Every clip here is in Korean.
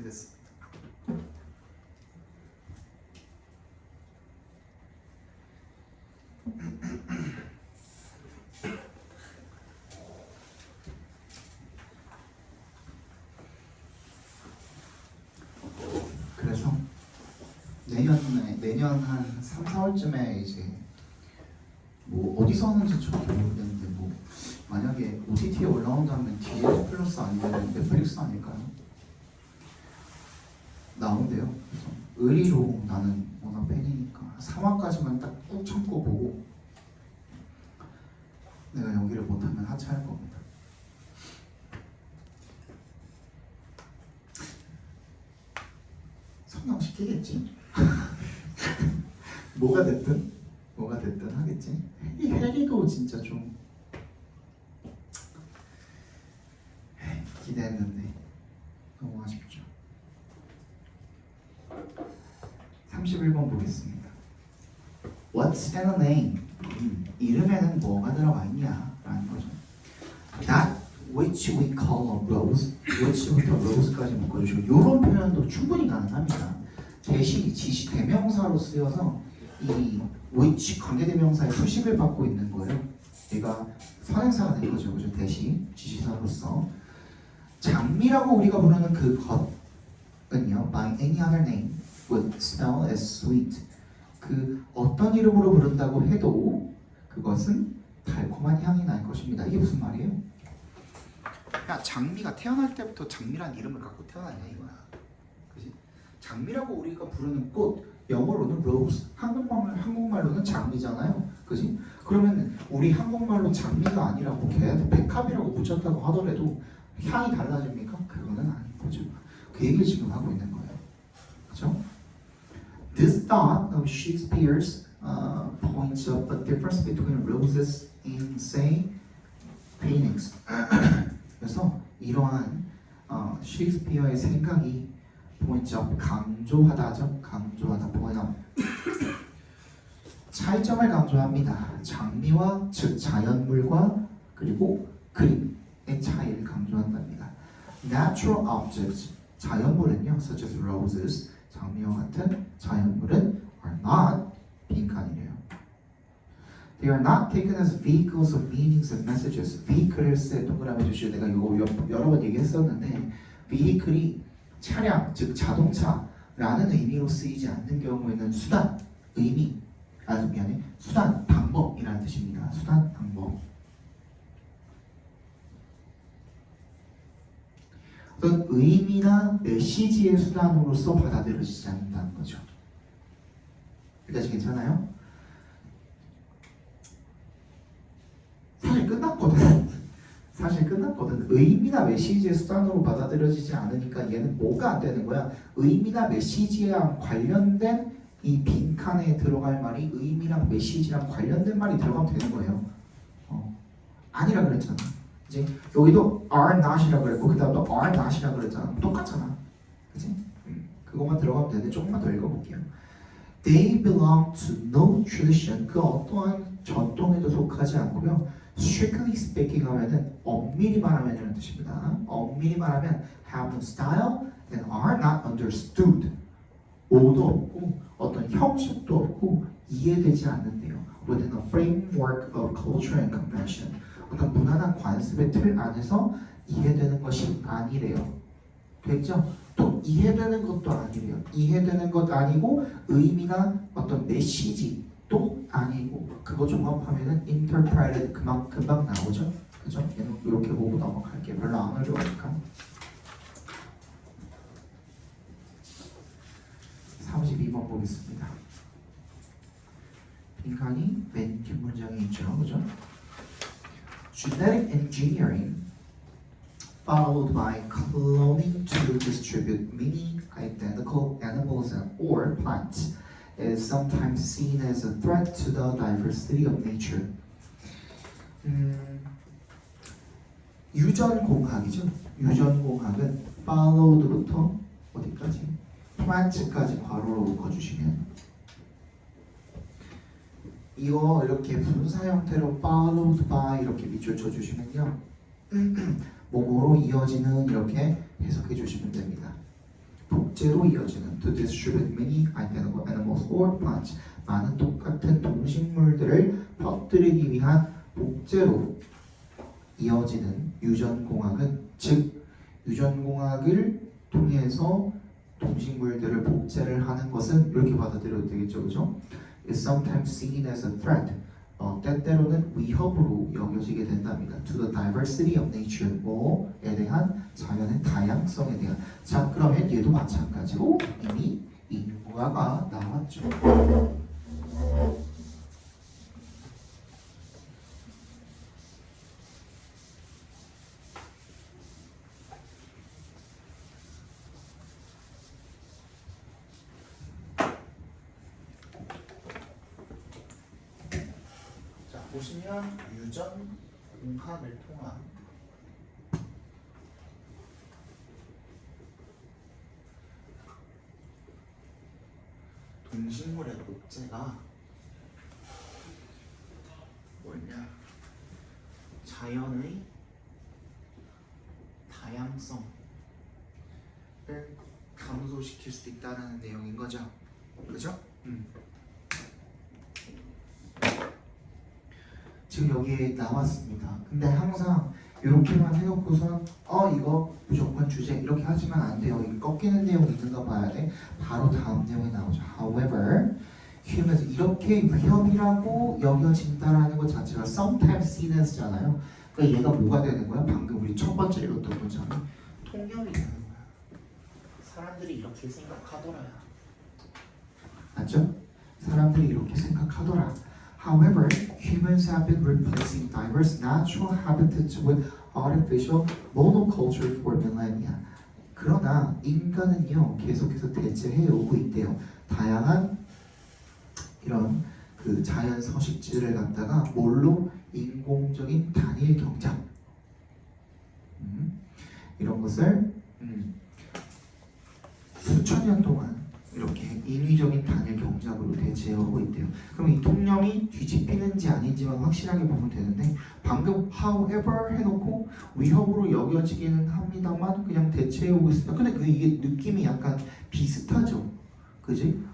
준비됐습니다. 그래서 내년 한 3, 4월쯤에 이제 뭐 어디서 하는지 정확히 모르겠는데 뭐 만약에 OTT에 올라온다면 DS 플러스 아니면 넷플릭스 아닐까요? 나온대요. 그래서 의리로 나는 워낙 팬이니까 3화까지만 딱 꾹 참고 보고 내가 연기를 못하면 하차할 겁니다. 성형시키겠지? 뭐가 됐든 하겠지. 이 해리도 진짜 좀 기대했는데 너무 아쉽죠. 31번 보겠습니다. What's in a name? 이름에는 뭐가 들어가 있냐? 라는 거죠. That which we call a rose, which부터 rose까지 묶어주시고 이런 표현도 충분히 가능합니다. 대시, 지시, 대명사로 쓰여서 이 which 관계대명사의 수식을 받고 있는 거예요. 얘가 선행사가 된 거죠. 그죠? 대시, 지시사로서 장미라고 우리가 부르는 그 것은요, by any other name would smell as sweet. 그 어떤 이름으로 부른다고 해도 그것은 달콤한 향이 날 것입니다. 이게 무슨 말이에요? 야, 장미가 태어날 때부터 장미란 이름을 갖고 태어났냐 이거야. 그지? 장미라고 우리가 부르는 꽃, 영어로는 rose, 한국말로는 장미잖아요. 그지? 그러면 우리 한국말로 장미가 아니라고 걔한테 백합이라고 붙였다고 하더라도 향이 달라집니까? 그거는 아닌 거죠. 그 얘기를 지금 하고 있는 거예요. 그렇죠? This thought of Shakespeare's points up a difference between roses in, say, paintings. 그래서 이러한 셰익스피어의 생각이 points up, 강조하다죠. 강조하다, point up. 차이점을 강조합니다. 장미와 즉 자연물과 그리고 그림의 차이를 강조한답니다. Natural objects, 자연물은요, such as roses, 장미와 같은 자연물은 are not 빈칸이래요. They are not taken as vehicles of meanings and messages. vehicle을 쓸 동그라미 주시고 내가 이거 여러 번 얘기했었는데 vehicle이 차량, 즉 자동차라는 의미로 쓰이지 않는 경우에는 수단, 수단, 방법이라는 뜻입니다. 수단, 방법. 어떤 의미나 메시지의 수단으로서 받아들여지지 않는다는 거죠. 여기까지 괜찮아요? 사실 끝났거든. 의미나 메시지의 수단으로 받아들여지지 않으니까 얘는 뭐가 안 되는 거야? 의미나 메시지랑 관련된 이 빈칸에 들어갈 말이 의미랑 메시지랑 관련된 말이 들어가면 되는 거예요. 아니라 그랬잖아. 이제 여기도 are not이라고 그랬고 그 다음도 are not이라고 그랬잖아. 똑같잖아. 그치? 그것만 들어가면 되는데 조금만 더 읽어볼게요. They belong to no tradition. 그 어떠한 전통에도 속하지 않고요. Strictly speaking 하면은 엄밀히 말하면 이라는 뜻입니다. 엄밀히 말하면 have no style and are not understood. 오도 없고 어떤 형식도 없고 이해되지 않는데요. Within a framework of culture and convention. 어떤 무난한 관습의 틀 안에서 이해되는 것이 아니래요. 됐죠? 또 이해되는 것도 아니래요. 이해되는 것 아니고 의미나 어떤 메시지도 아니고 그거 종합하면은 interpreted 금방 나오죠? 그죠? 얘는 이렇게 보고 넘어갈게요. 별로 안 어려우니까. 32번 보겠습니다. 빈칸이 맨 뒷문장에 있죠. 그죠? Genetic engineering followed by cloning to distribute many identical animals or plants is sometimes seen as a threat to the diversity of nature. 유전공학이죠. 유전공학은 followed부터 어디까지? plant까지 괄호로 묶어주시면 이거 이렇게 분사 형태로 followed by 이렇게 밑줄 쳐주시면요 뭐뭐로 이어지는 이렇게 해석해 주시면 됩니다. 복제로 이어지는 to distribute many identical animals or plants 많은 똑같은 동식물들을 퍼뜨리기 위한 복제로 이어지는 유전공학은 즉 유전공학을 통해서 동식물들을 복제를 하는 것은 이렇게 받아들여도 되겠죠, 그죠? Is sometimes seen as a threat. 때때로는 위협으로 여겨지게 된답니다. To the diversity of nature, 뭐에 대한 자연의 다양성에 대한. 자, 그러면 얘도 마찬가지로 이미 인과가 나왔죠. 보시면 유전공학을 통한 동식물의 복제가 뭐냐? 자연의 다양성을 감소시킬 수 있다는 내용인 거죠. 그죠? 지금 여기에 나왔습니다. 근데 항상 이렇게만 해놓고선 이거 무조건 주제 이렇게 하지만 안 돼요. 이게 꺾이는 내용이 있는가 봐야 돼. 바로 다음 내용이 나오죠. However, humans 이렇게 위협이라고 여겨진다라는 것 자체가 sometimes seen as잖아요. 그러니까 얘가 뭐가 되는 거야? 방금 우리 첫 번째 읽었던 것처럼 통념이 되는 거야. 사람들이 이렇게 생각하더라. 맞죠? 사람들이 이렇게 생각하더라. However, humans have been replacing diverse natural habitats with artificial monoculture for millennia. 그러나 인간은요 계속해서 대체해 오고 있대요. 다양한 이런 그 자연 서식지를 갖다가 뭘로 인공적인 단일 경작 이런 것을 수천 년 동안 이렇게 인위적인 단일 경작으로 대체하고 있대요. 그럼 이 통념이 뒤집히는지 아닌지만 확실하게 보면 되는데 방금 however 해놓고 위협으로 여겨지기는 합니다만 그냥 대체해오고 있습니다. 근데 이게 느낌이 약간 비슷하죠, 그지?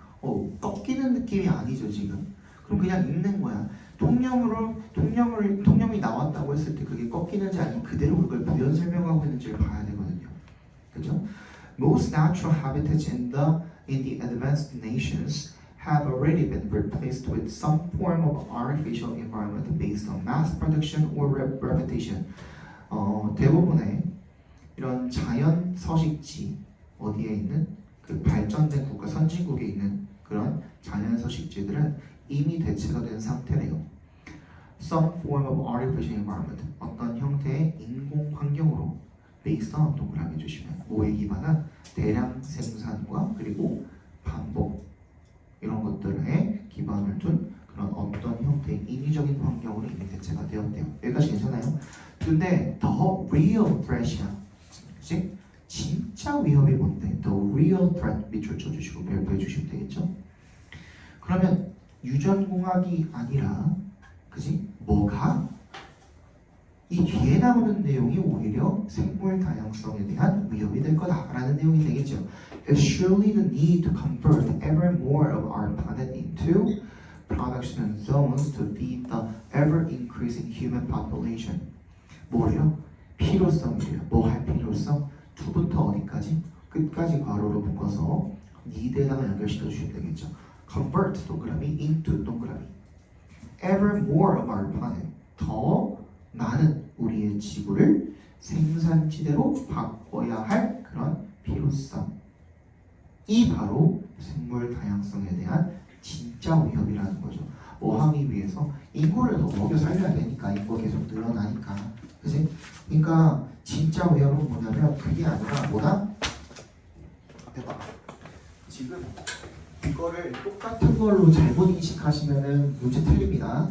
꺾이는 느낌이 아니죠 지금. 그럼 그냥 읽는 거야. 통념이 나왔다고 했을 때 그게 꺾이는지 아니면 그대로 그걸 부연 설명하고 있는지를 봐야 되거든요. 그죠? Most natural habitats in the advanced nations have already been replaced with some form of artificial environment based on mass production or repetition. 대부분의 이런 자연 서식지 어디에 있는 그 발전된 국가 선진국에 있는 그런 자연 서식지들은 이미 대체가 된 상태래요. Some form of artificial environment 어떤 형태의 인공 환경으로 based on 동그라미 주시면 뭐에 기반한 대량 생산과 그리고 반복 이런 것들에 기반을 둔 그런 어떤 형태의 인위적인 환경으로 이미 대체가 되었대요. 여기까지 괜찮아요? 근데 the real threat이야. 그치? 진짜 위협이 뭔데? The real threat 밑줄 쳐주시고 별표해 주시면 되겠죠? 그러면 유전공학이 아니라 그치? 뭐가? 이 뒤에 나오는 내용이 오히려 생물 다양성에 대한 위협이 될 거다라는 내용이 되겠죠. It's surely the need to convert ever more of our planet into production zones to feed the ever-increasing human population. 뭐래요? 필요성이래요. 뭐 할 필요성? to부터 어디까지? 끝까지 괄호로 묶어서 need에다가 연결시켜 주시면 되겠죠. Convert 동그라미, into 동그라미. Ever more of our planet. 더 많은 우리의 지구를 생산지대로 바꿔야 할 그런 필요성. 이 바로 생물 다양성에 대한 진짜 위협이라는 거죠. 뭐 하기 위해서 인구를 더 먹여 살려야 되니까 인구가 계속 늘어나니까, 그지? 그러니까 진짜 위협은 뭐냐면 그게 아니라 뭐다? 대박. 지금 이거를 똑같은 걸로 잘못 인식하시면은 문제 틀립니다.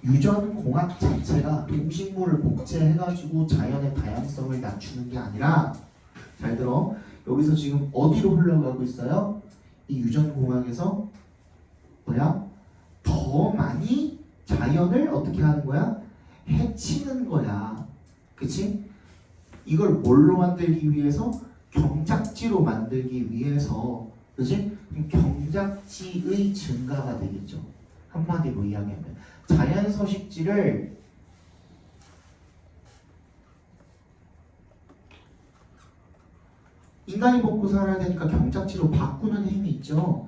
유전공학 자체가 동식물을 복제해가지고 자연의 다양성을 낮추는 게 아니라, 잘 들어, 여기서 지금 어디로 흘러가고 있어요? 이 유전공학에서 뭐야? 더 많이 자연을 어떻게 하는 거야? 해치는 거야. 그치? 이걸 뭘로 만들기 위해서? 경작지로 만들기 위해서, 그지? 경작지의 증가가 되겠죠. 한마디로 이야기하면 자연 서식지를 인간이 먹고 살아야 되니까 경작지로 바꾸는 힘이 있죠.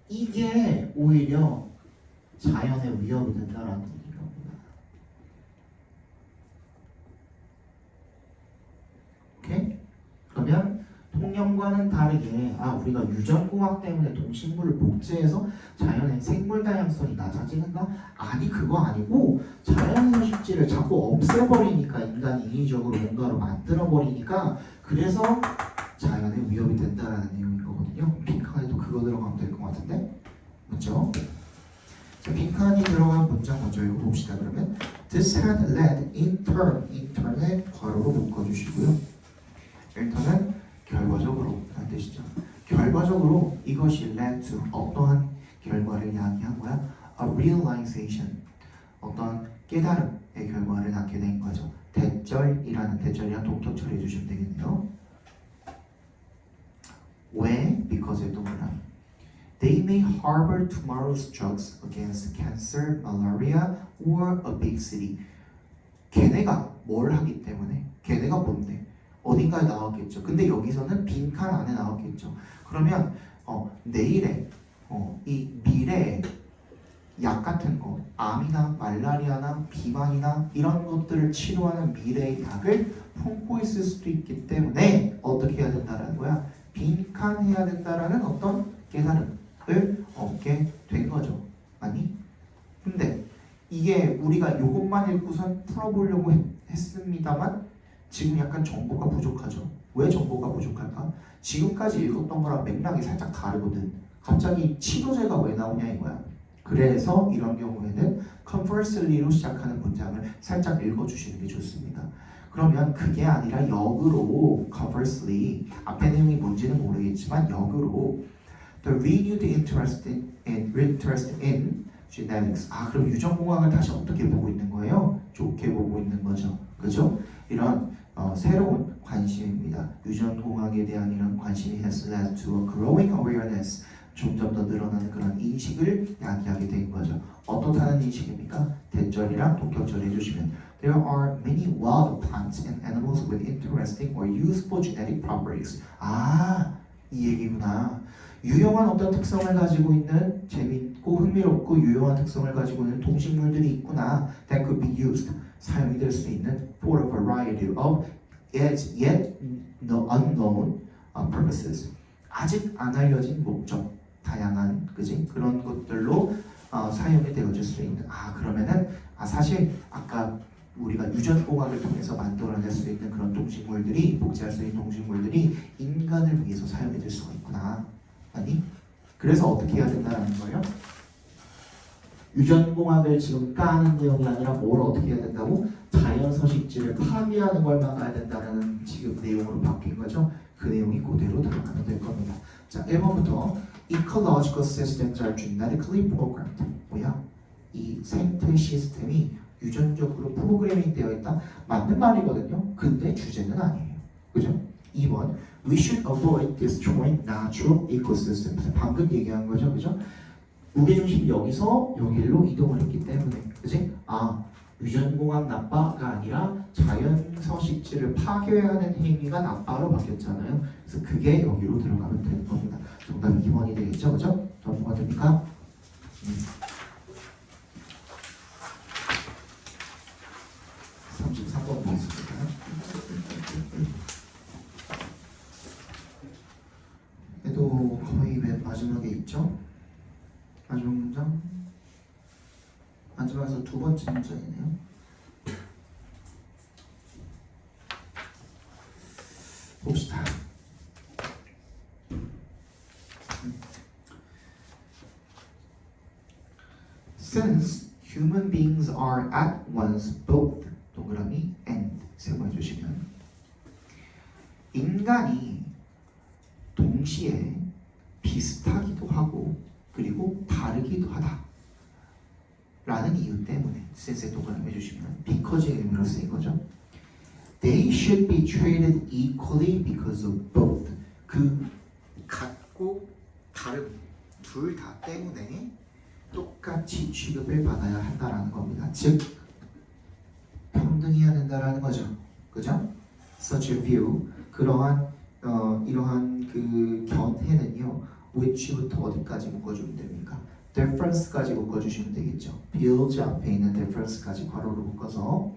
이게 오히려 자연의 위협이 된다라는 얘기입니다. 오케이? 그러면 통념과는 다르게 우리가 유전공학 때문에 동식물을 복제해서 자연의 생물 다양성이 낮아지는가? 아니, 그거 아니고 자연 서식지를 자꾸 없애버리니까 인간이 인위적으로 뭔가로 만들어버리니까 그래서 자연의 위협이 된다라는 내용인 거거든요. 빈칸에도 그거 들어가면 될 것 같은데, 맞죠? 자, 빈칸이 들어간 문장 먼저 읽어봅시다. 그러면 This had led in turn에 괄호로 묶어주시고요. 일단은 결과적으로 라는 뜻이죠. 결과적으로 이것이 led to 어떠한 결과를 야기한 거야? A realization, 어떤 깨달음의 결과를 낳게 된 거죠. 대절이라는 대절이랑 동격절 해주시면 되겠네요. 왜? Because 동그라미. They may harbor tomorrow's drugs against cancer, malaria, or a big city. 걔네가 뭘 하기 때문에? 걔네가 뭔데? 어딘가에 나왔겠죠. 근데 여기서는 빈칸 안에 나왔겠죠. 그러면 내일에 이 미래에 약 같은 거, 암이나 말라리아나 비만이나 이런 것들을 치료하는 미래의 약을 품고 있을 수도 있기 때문에 어떻게 해야 된다는 거야? 빈칸해야 된다라는 어떤 깨달음을 얻게 된 거죠. 아니? 근데 이게 우리가 요것만 읽고선 풀어보려고 했습니다만 지금 약간 정보가 부족하죠. 왜 정보가 부족할까? 지금까지 읽었던 거랑 맥락이 살짝 다르거든. 갑자기 치료제가 왜 나오냐 이거야. 그래서 이런 경우에는 conversely로 시작하는 문장을 살짝 읽어주시는 게 좋습니다. 그러면 그게 아니라 역으로 conversely, 앞에 내용이 뭔지는 모르겠지만 역으로 the renewed interest in genetics. 그럼 유전공학을 다시 어떻게 보고 있는 거예요? 좋게 보고 있는 거죠. 그죠? 이런 새로운 관심입니다. 유전공학에 대한 이런 관심이 has led to a growing awareness. 점점 더 늘어나는 그런 인식을 야기하게 된 거죠. 어떻다는 인식입니까? 대절이랑 동격절 해주시면 There are many wild plants and animals with interesting or useful genetic properties. 이 얘기구나. 유용한 어떤 특성을 가지고 있는 재밌고 흥미롭고 유용한 특성을 가지고 있는 동식물들이 있구나. That could be used. 사용이 될 수 있는 for a variety of yet unknown purposes. 아직 안 알려진 목적. 다양한 그지 그런 것들로 사용이 되어질 수 있는 그러면은 사실 아까 우리가 유전공학을 통해서 만들어낼 수 있는 그런 동식물들이 복제할 수 있는 동식물들이 인간을 위해서 사용이 될 수가 있구나. 아니? 그래서 어떻게 해야 된다는 거예요? 유전공학을 지금 까는 내용이 아니라 뭘 어떻게 해야 된다고? 자연 서식지를 파괴하는 걸 막아야 된다는 지금 내용으로 바뀐 거죠. 그 내용이 그대로 들어가면 될 겁니다. 자, 1번부터 Ecological systems are genetically programmed. 뭐야? 이 생태 시스템이 유전적으로 프로그래밍 되어 있다. 맞는 말이거든요. 근데 주제는 아니에요. 그죠? 2번 We should avoid destroying natural ecosystems. 방금 얘기한 거죠. 그죠? 무게중심이 여기서 여기로 이동을 했기 때문에 그지? 유전공학 나빠가 아니라 자연 서식지를 파괴하는 행위가 나빠로 바뀌었잖아요. 그래서 그게 여기로 들어가면 되는 겁니다. 정답이 2번이 되겠죠? 그죠? 뭐가 됩니까? 33번 보겠습니다. 얘도 거의 맨 마지막에 있죠? 마지막 문장? 마지막에서 두 번째 문장이네요. 봅시다. Since human beings are at once both 동그라미 and 세모해 주시면 인간이 동시에 비슷하기도 하고 그리고 다르기도 하다 라는 이유 때문에 since에 동그라미 해주시면 because의 의미로 쓰인 거죠. They should be treated equally because of both. 그 같고 다른 둘 다 때문에 똑같이 취급을 받아야 한다라는 겁니다. 즉 평등해야 된다라는 거죠. 그죠? Such a view. 이러한 그 견해는요. which부터 어디까지 묶어주면 됩니까? difference까지 묶어주시면 되겠죠. build 앞에 있는 difference까지 괄호로 묶어서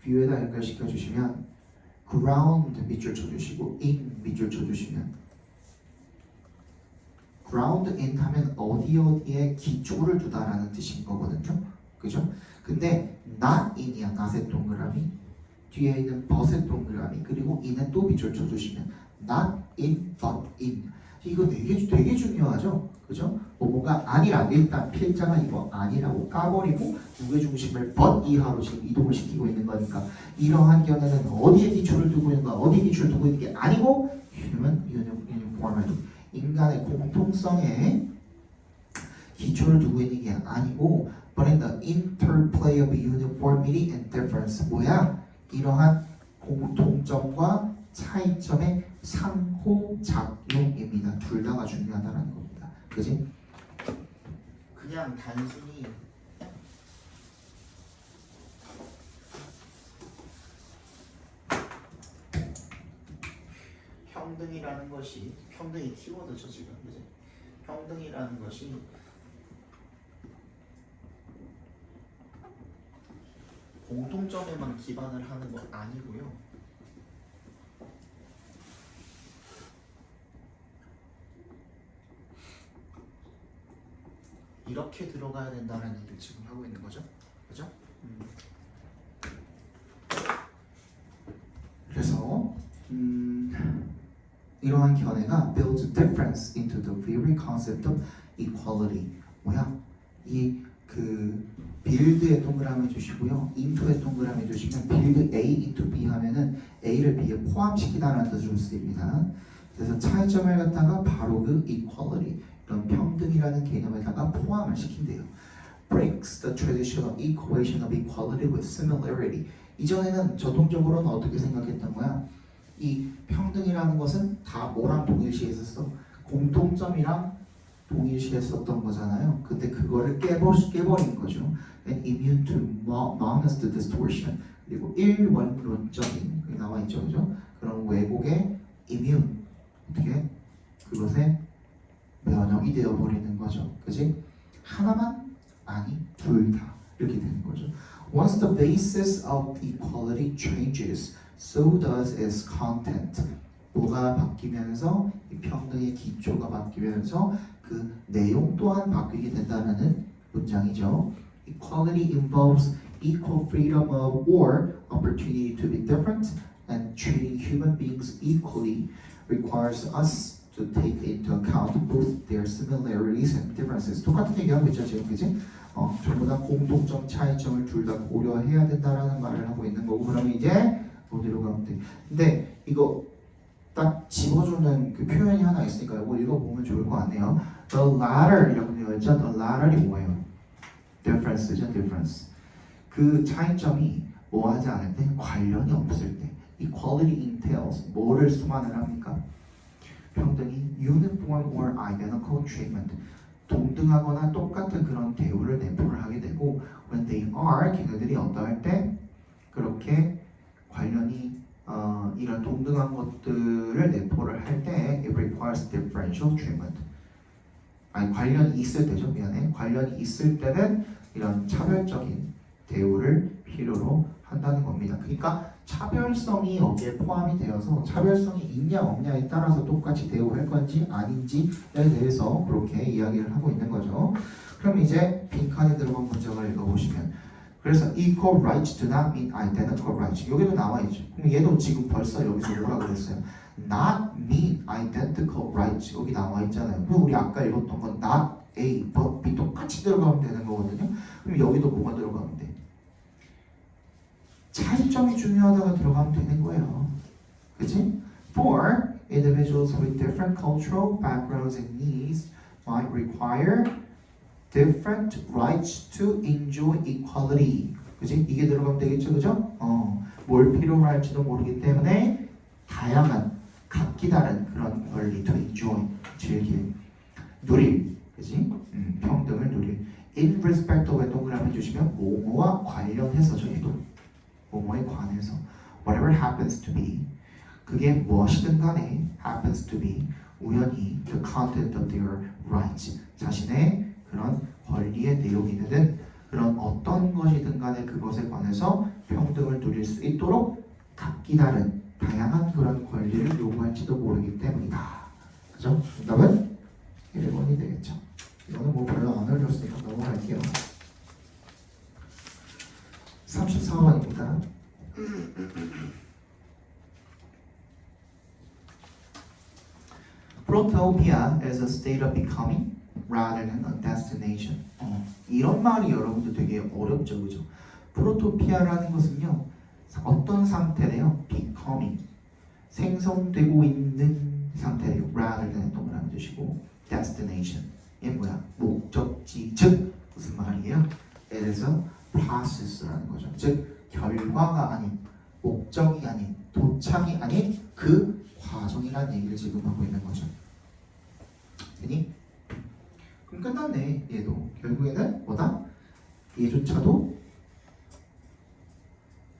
view에다 연결시켜 주시면 ground 밑줄 쳐주시고 in 밑줄 쳐주시면 ground in 하면 어디에 기초를 두다라는 뜻인 거거든요. 그죠? 근데 not in이야. not의 동그라미 뒤에 있는 but의 동그라미 그리고 in은 또 밑줄 쳐주시면 not in but in. 이거 되게 중요하죠. 그죠? 뭐가 아니라 일단 필자가 이거 아니라고 까버리고 무게중심을 but 이하로 지금 이동을 시키고 있는 거니까 이러한 견해는 어디에 기초를 두고 있는 거 어디에 기초를 두고 있는 게 아니고 human uniformity 인간의 공통성에 기초를 두고 있는 게 아니고 but in the interplay of uniformity and difference 뭐야? 이러한 공통점과 차이점의 상호작용입니다. 둘 다가 중요하다는 겁니다. 그지? 그냥 단순히 평등이라는 것이 평등이 키워드죠 지금. 그지? 평등이라는 것이 공통점에만 기반을 하는 건 아니고요. 이렇게 들어가야 된다는 얘기를 지금 하고 있는 거죠. 그죠? 그래서 이러한 견해가 builds difference into the very concept of equality. 뭐야? 이 그 빌드에 동그라미 주시고요. into에 동그라미 주시면 빌드 A into B 하면은 A를 B에 포함시키다라는 뜻으로 쓰입니다. 그래서 차이점을 갖다가 바로 그 equality 이런 평등이라는 개념에다가 포함을 시킨대요. Breaks the traditional equation of equality with similarity. 이전에는 전통적으로는 어떻게 생각했던 거야? 이 평등이라는 것은 다 뭐랑 동일시했었어? 공통점이랑 동일시했었던 거잖아요. 근데 그거를 깨버린 거죠. And immune to monist distortion. 그리고 일원론적인 그게 나와 있죠, 그죠? 그런 왜곡의 immune 어떻게 그것에 면역이 되어버리는 거죠. 그지? 하나만? 아니, 둘 다. 이렇게 되는 거죠. Once the basis of equality changes, so does its content. 뭐가 바뀌면서 이 평등의 기초가 바뀌면서 그 내용 또한 바뀌게 된다는 문장이죠. Equality involves equal freedom of or opportunity to be different, and treating human beings equally requires us to take into account both their similarities and differences. 똑같은 얘기하고 있죠 지금, 그지? 전부 다 공통점, 차이점을 둘 다 고려해야 된다라는 말을 하고 있는 거고, 그러면 이제 어디로 가면 돼? 근데 이거 딱 집어주는 그 표현이 하나 있으니까 이거 읽어보면 좋을 것 같네요. The latter 이라고 되어 있죠. The latter이 뭐예요? Difference죠, difference. 그 차이점이 뭐 하지 않을 때, 관련이 없을 때. Equality entails 뭐를 수반을 합니까? 평등이 uniform or identical treatment, 동등하거나 똑같은 그런 대우를 내포를 하게 되고, when they are, 걔네들이 어떠할 때 그렇게 관련이 이런 동등한 것들을 내포를 할 때 it requires differential treatment. 아니 관련이 있을 때죠, 미안해. 관련이 있을 때는 이런 차별적인 대우를 필요로 한다는 겁니다. 그러니까 차별성이 여기에 포함이 되어서 차별성이 있냐 없냐에 따라서 똑같이 대우할 건지 아닌지에 대해서 그렇게 이야기를 하고 있는 거죠. 그럼 이제 빈칸에 들어간 문장을 읽어보시면, 그래서 equal rights do not mean identical rights. 여기도 나와 있죠. 그럼 얘도 지금 벌써 여기서 뭐라 그랬어요? Not mean identical rights. 여기 나와 있잖아요. 그럼 우리 아까 읽었던 건 not A, but B 똑같이 들어가면 되는 거거든요. 그럼 여기도 뭐가 들어가면 돼? 차이점이 중요하다가 들어가면 되는 거예요. 그치? For individuals with different cultural backgrounds and needs might require different rights to enjoy equality. 그지? 이게 들어가면 되겠죠, 그죠? 뭘 필요로 할지도 모르기 때문에 다양한 각기 다른 그런 권리, to enjoy, 즐길, 누릴, 그지? 평등을 누릴. In respect of에 동그라미 주시면 뭐뭐와 관련해서죠, 얘도. 뭐뭐에 관해서. Whatever happens to be. 그게 무엇이든 간에 happens to be. 우연히 the content of their rights. 자신의 그런 권리의 내용이 되든 그런 어떤 것이든 간에 그것에 관해서 평등을 누릴 수 있도록 각기 다른 다양한 그런 권리를 요구할지도 모르기 때문이다. 그죠? 정답은 1번이 되겠죠. 이거는 뭐 별로 안 어려웠으니까 넘어갈게요. 34번입니다. Protopia is a state of becoming rather than a destination. 이런 말이 여러분들 되게 어렵죠, 그죠? 프로토피아라는 것은요, 어떤 상태래요? becoming, 생성되고 있는 상태래요. rather than 동그라미 주시고 destination, 얘 뭐야? 목적지, 즉 무슨 말이에요? It is a process라는 거죠. 즉 결과가 아닌, 목적이 아닌, 도착이 아닌 그 과정이라는 얘기를 지금 하고 있는 거죠. 되니? 그럼 끝났네. 얘도 결국에는 뭐다? 얘조차도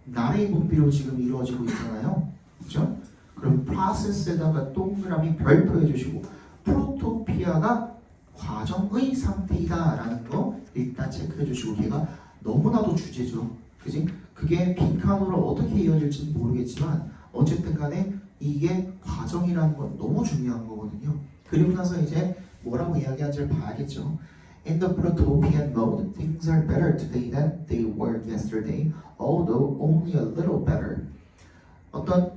나의 분비로 지금 이루어지고 있잖아요. 그렇죠? 그럼 프로세스에다가 동그라미 별표 해주시고 프로토피아가 과정의 상태이다 라는 거 일단 체크해 주시고, 얘가 너무나도 주제죠. 그지? 그게 빈칸으로 어떻게 이어질지는 모르겠지만 어쨌든 간에 이게 과정이라는 건 너무 중요한 거거든요. 그리고 나서 이제 뭐라고 이야기하는지를 봐야겠죠. In the protopian mode, things are better today than they were yesterday, although only a little better. 어떤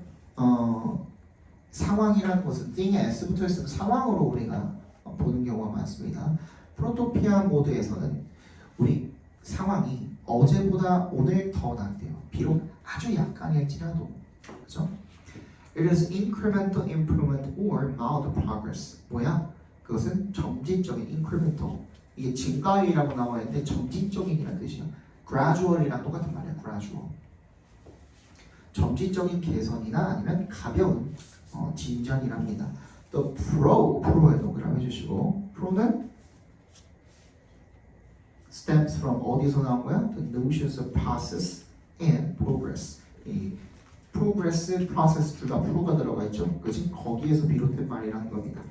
상황이라는 것은 thing에 s 붙어 있으면 상황으로 우리가 보는 경우가 많습니다. 프로토피아 모드에서는 우리 상황이 어제보다 오늘 더 낫대요. 비록 아주 약간일지라도. 그렇죠? It is incremental improvement or mild progress. 뭐야? 그것은 점진적인 incremental. 이게 증가율이라고 나와 있는데 점진적인이라는 뜻이야. gradual이랑 똑같은 말이야. gradual. 점진적인 개선이나 아니면 가벼운 진전이랍니다. 또 pro에 동그라미 해주시고, pro는 stems from 어디서 나온 거야? The notions of process and progress. 이 progress, process 둘 다 pro가 들어가 있죠. 그치? 거기에서 비롯된 말이라는 겁니다.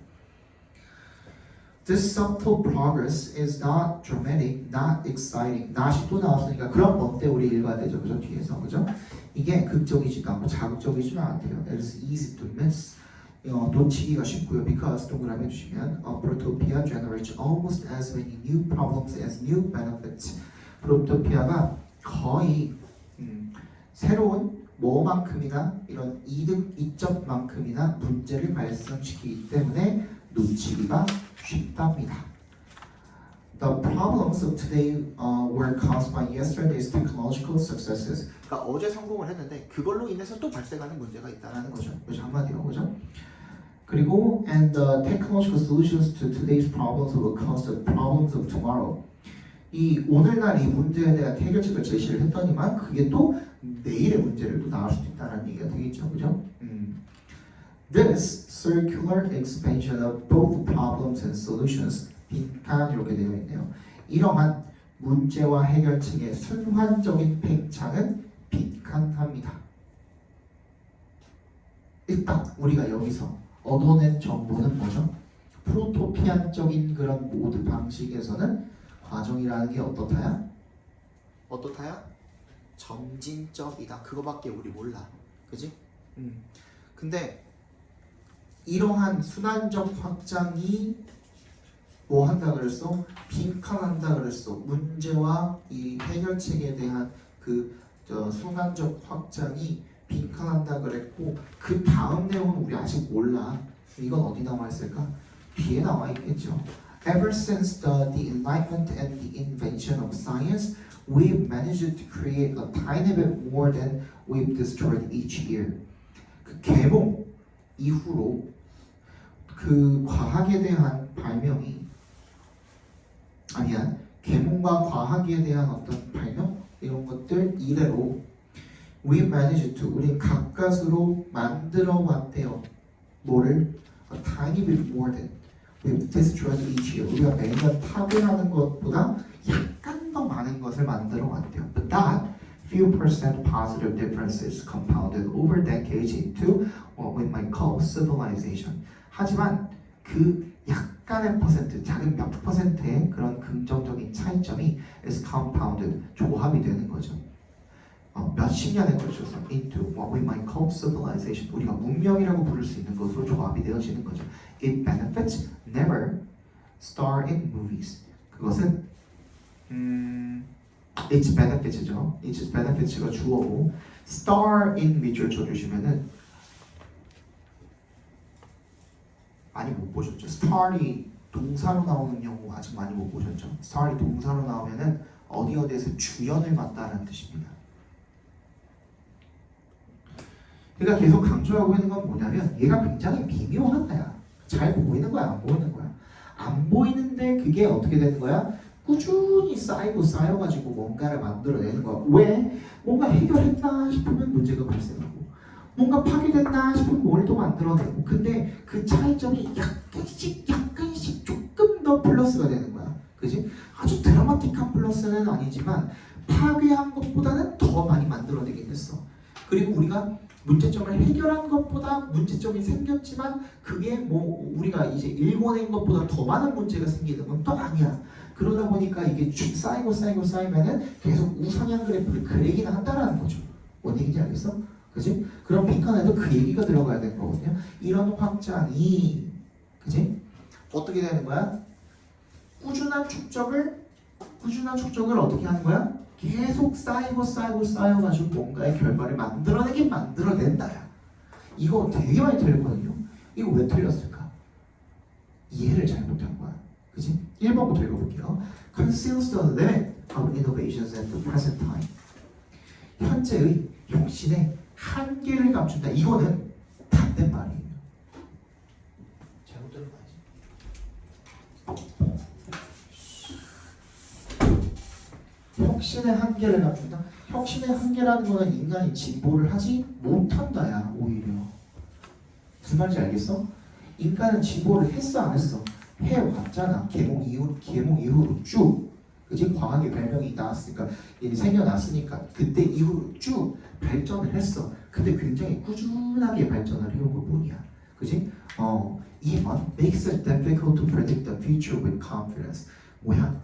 This subtle progress is not dramatic, not exciting. not이 또 나왔으니까 그럼 뭔데 우리 읽어야 되죠, 그죠? 뒤에서, 그죠? 이게 극적이지도 않고 자극적이지도 않대요. It is easy to miss. 놓치기가 쉽고요. Because 동그라미 해주시면 a protopia generates almost as many new problems as new benefits. 프로토피아가 거의 새로운 뭐만큼이나 이런 이점만큼이나 문제를 발생시키기 때문에 놓치기가 쉽답니다. The problems of today were caused by yesterday's technological successes. 그러니까 어제 성공을 했는데 그걸로 인해서 또 발생하는 문제가 있다는 거죠. 그죠? 한마디로, 그죠? 그리고 and the technological solutions to today's problems will cause the problems of tomorrow. 이 오늘날 이 문제에 대한 해결책을 제시를 했더니만 그게 또 내일의 문제를 또 나올 수도 있다는 얘기가 되겠죠, 그죠? This circular expansion of both problems and solutions, 빈칸 이렇게 되어 있네요. 이러한 문제와 해결책의 순환적인 팽창은 빈칸합니다. 일단 우리가 여기서 얻어낸 정보는 뭐죠? 프로토피안적인 그런 모드 방식에서는 과정이라는 게 어떻다야? 어떻다야? 점진적이다. 그거밖에 우리 몰라. 그지? 근데 이러한 순환적 확장이 뭐 한다 그랬어? 빈칸한다 그랬어. 문제와 이 해결책에 대한 그 순환적 확장이 빈칸한다 그랬고, 그 다음 내용은 우리 아직 몰라. 이건 어디 나와 있을까? 뒤에 나와 있겠죠. Ever since the enlightenment and the invention of science, we've managed to create a tiny bit more than we've destroyed each year. 그 개봉 이후로 그 과학에 대한 발명이 개몽과 과학에 대한 어떤 발명? 이런 것들 이대로 we managed to 우리 가까스로 만들어 왔대요. 뭐를? A tiny bit more than we've destroyed each year. 우리가 매년 파괴하는 것보다 약간 더 많은 것을 만들어 왔대요. But that few percent positive differences compounded over decades into what we might call civilization. 하지만 그 약간의 퍼센트, 작은 몇 퍼센트의 그런 긍정적인 차이점이 is compounded, 조합이 되는 거죠. 몇십 년에 걸쳐서 into what we might call civilization, 우리가 문명이라고 부를 수 있는 것으로 조합이 되어지는 거죠. It benefits never star in movies. 그것은 its benefits죠. its benefits가 주어고 star in 밑줄 쳐주시면은 많이 못 보셨죠. star이 동사로 나오는 경우 아직 많이 못 보셨죠. star이 동사로 나오면은 어디에서 주연을 맡다라는 뜻입니다. 그러니까 계속 강조하고 있는 건 뭐냐면 얘가 굉장히 미묘하다야. 잘 보이는 거야, 안 보이는 거야? 안 보이는데 그게 어떻게 되는 거야? 꾸준히 쌓여가지고 뭔가를 만들어내는 거야. 왜? 뭔가 해결했나 싶으면 문제가 발생하고 뭔가 파괴됐나 싶으면 뭘 또 만들어내고 근데 그 차이점이 약간씩 조금 더 플러스가 되는 거야. 그지? 아주 드라마틱한 플러스는 아니지만 파괴한 것보다는 더 많이 만들어내긴 했어. 그리고 우리가 문제점을 해결한 것보다 문제점이 생겼지만 그게 뭐 우리가 이제 일궈낸 것보다 더 많은 문제가 생기는 건 또 아니야. 그러다 보니까 이게 쌓이면은 계속 우상향 그래프를 그리긴 한다라는 거죠. 뭔 얘기인지 알겠어? 그지? 그럼 빈칸에도 그 얘기가 들어가야 되는 거거든요. 이런 확장이 그지? 어떻게 되는 거야? 꾸준한 축적을 어떻게 하는 거야? 계속 쌓여가지고 뭔가의 결과를 만들어낸다야. 이거 되게 많이 틀렸거든요. 이거 왜 틀렸을까? 이해를 잘못한 거야. 그치? 1번부터 읽어볼게요. Conceals the limit of innovations at the present time. 현재의 혁신의 한계를 감춘다. 이거는 반대말이에요. 잘못 들은 거 아니지? 혁신의 한계를 감춘다. 혁신의 한계라는 거는 인간이 진보를 하지 못한다야. 오히려 무슨 말인지 알겠어? 인간은 진보를 했어 안 했어? 해왔잖아. 계몽 이후로 쭉 그지? 과학의 발명이 나왔으니까 생겨났으니까 그때 이후로 쭉 발전을 했어. 근데 굉장히 꾸준하게 발전을 해온 것 뿐이야. 그지? 2번 makes it difficult to predict the future with confidence. 뭐야?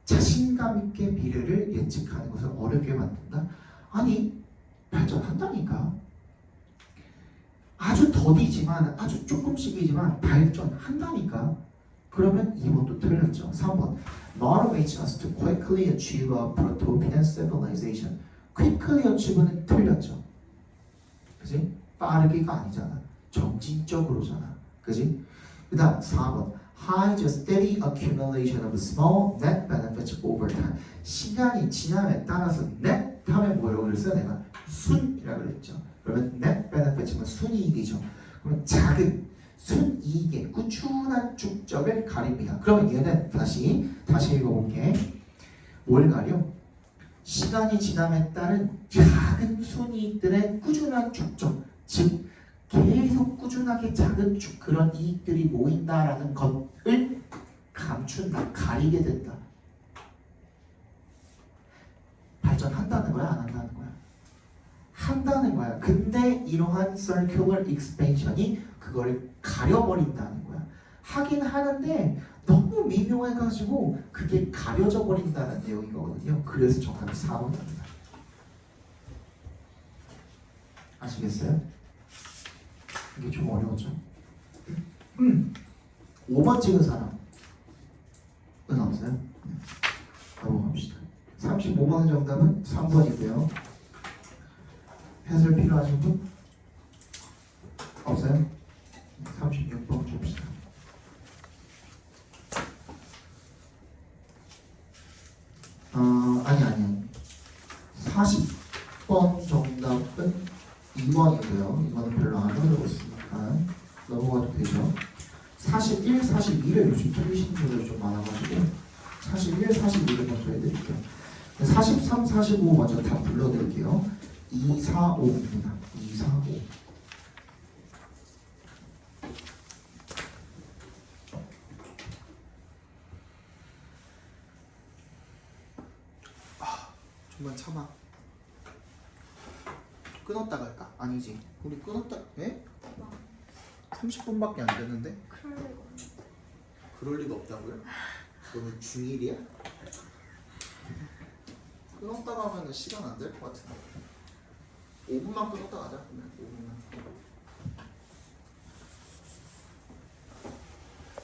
자신감 있게 미래를 예측하는 것을 어렵게 만든다? 아니 발전한다니까. 아주 더디지만 아주 조금씩이지만 발전한다니까. 그러면 2번도 틀렸죠. 3번 motivates us to quickly achieve a protopian civilization. quickly achieve는 틀렸죠. 그지? 빠르게가 아니잖아. 점진적으로잖아. 그지? 그 다음 4번 hides a steady accumulation of small net benefits over time. 시간이 지남에 따라서 net 하면 뭐라고 그랬어요? 내가 순이라고 그랬죠. 그러면 net benefits면 순이익이죠. 그러면 작은 순이익의 꾸준한 축적을 가립니다. 그러면 얘는 다시 읽어볼게. 뭘 가려? 시간이 지남에 따른 작은 순이익들의 꾸준한 축적, 즉 계속 꾸준하게 작은 그런 이익들이 모인다라는 것을 감춘다, 가리게 된다. 발전한다는 거야, 안 한다는 거야? 한다는 거야. 근데 이러한 circular expansion이 그걸 가려버린다는 거야. 하긴 하는데 너무 미묘해가지고 그게 가려져 버린다는 내용이거든요. 그래서 정답이 4번입니다. 아시겠어요? 이게 좀 어려웠죠? 5번 찍은 사람은 없어요? 네. 넘어갑시다. 35번의 정답은 3번이고요. 해설 필요하신 분? 없어요? 36번 줍시다. 아니 40번 정답은 2번이고요. 이거는 별로 안 어려웠으니까 넘어가도 되죠. 41, 42를 요즘 틀리시는 분들이 좀 많아가지고 41, 42를 먼저 해드릴게요. 43, 45 먼저 다 불러드릴게요. 2, 4, 5입니다. 2, 4, 5. 좀만 참아. 끊었다 갈까? 아니지. 우리 끊었다. 에? 30분밖에 안 됐는데? 그럴 리가 없다고요? 너는 중1이야? 끊었다 가면 시간 안 될 것 같은데. 5분만 끊었다 가자. 그러면 5분만.